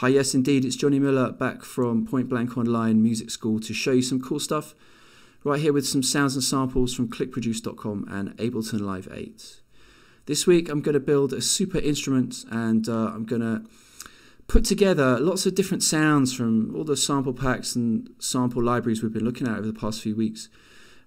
Hi, yes indeed, it's Jonny Miller back from Point Blank Online Music School to show you some cool stuff right here with some sounds and samples from clickproduce.com and Ableton Live 8. This week I'm going to build a super instrument and I'm going to put together lots of different sounds from all the sample packs and sample libraries we've been looking at over the past few weeks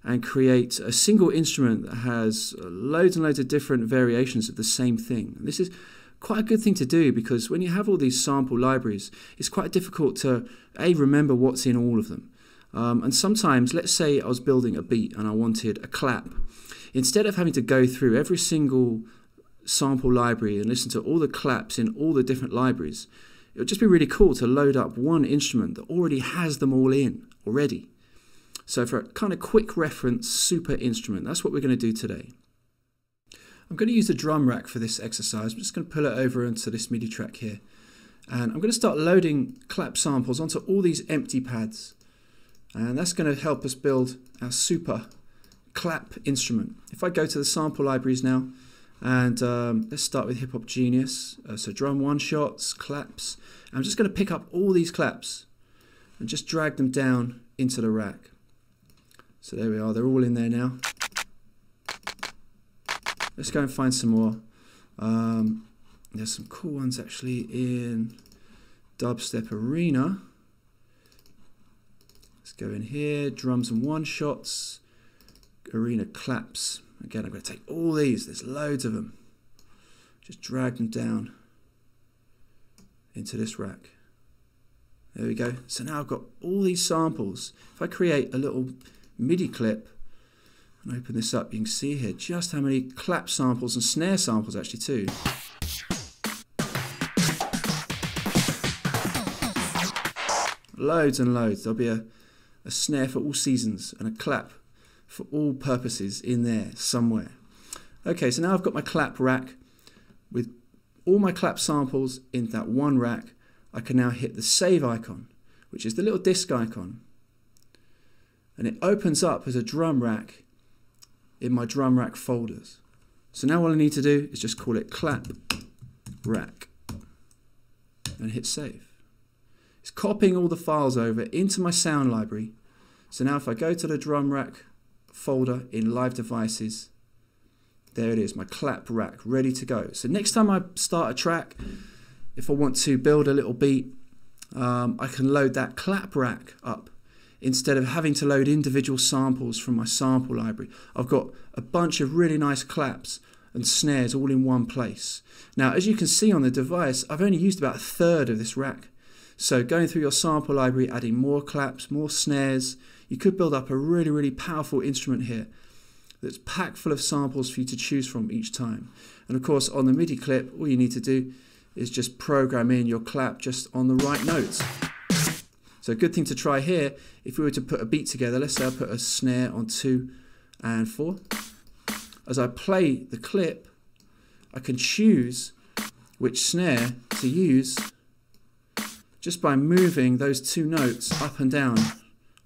and create a single instrument that has loads and loads of different variations of the same thing. And this is quite a good thing to do because when you have all these sample libraries, it's quite difficult to remember what's in all of them. And sometimes, let's say I was building a beat and I wanted a clap. Instead of having to go through every single sample library and listen to all the claps in all the different libraries, it would just be really cool to load up one instrument that already has them all in already. So for a kind of quick reference super instrument, that's what we're going to do today. I'm going to use the Drumrack for this exercise. I'm just going to pull it over into this MIDI track here. And I'm going to start loading clap samples onto all these empty pads. And that's going to help us build our super clap instrument. If I go to the sample libraries now, and let's start with Hip Hop Genius. So drum one shots, claps. I'm just going to pick up all these claps and just drag them down into the rack. So there we are, they're all in there now. Let's go and find some more. There's some cool ones actually in Dubstep Arena. Let's go in here, drums and one shots, Arena claps. Again, I'm going to take all these, there's loads of them. Just drag them down into this rack. There we go. So now I've got all these samples. If I create a little MIDI clip and open this up, you can see here just how many clap samples and snare samples actually too. Loads and loads. There'll be a snare for all seasons and a clap for all purposes in there somewhere. Okay, so now I've got my clap rack with all my clap samples in that one rack. I can now hit the save icon, which is the little disc icon. And it opens up as a drum rack in my drum rack folders. So now all I need to do is just call it clap rack and hit save. It's copying all the files over into my sound library. So now if I go to the drum rack folder in live devices, there it is, my clap rack ready to go. So next time I start a track, if I want to build a little beat, I can load that clap rack up instead of having to load individual samples from my sample library. I've got a bunch of really nice claps and snares all in one place. Now, as you can see on the device, I've only used about a third of this rack. So going through your sample library, adding more claps, more snares, you could build up a really, really powerful instrument here that's packed full of samples for you to choose from each time. And of course, on the MIDI clip, all you need to do is just program in your clap just on the right notes. So a good thing to try here, if we were to put a beat together, let's say I put a snare on 2 and 4. As I play the clip, I can choose which snare to use just by moving those two notes up and down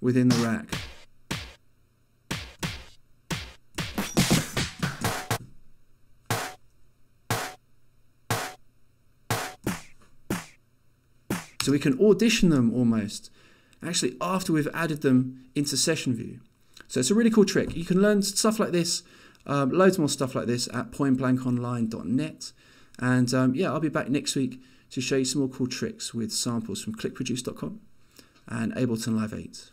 within the rack. So we can audition them almost, actually after we've added them into session view. So it's a really cool trick. You can learn stuff like this, loads more stuff like this at pointblankonline.net. And yeah, I'll be back next week to show you some more cool tricks with samples from clickproduce.com and Ableton Live 8.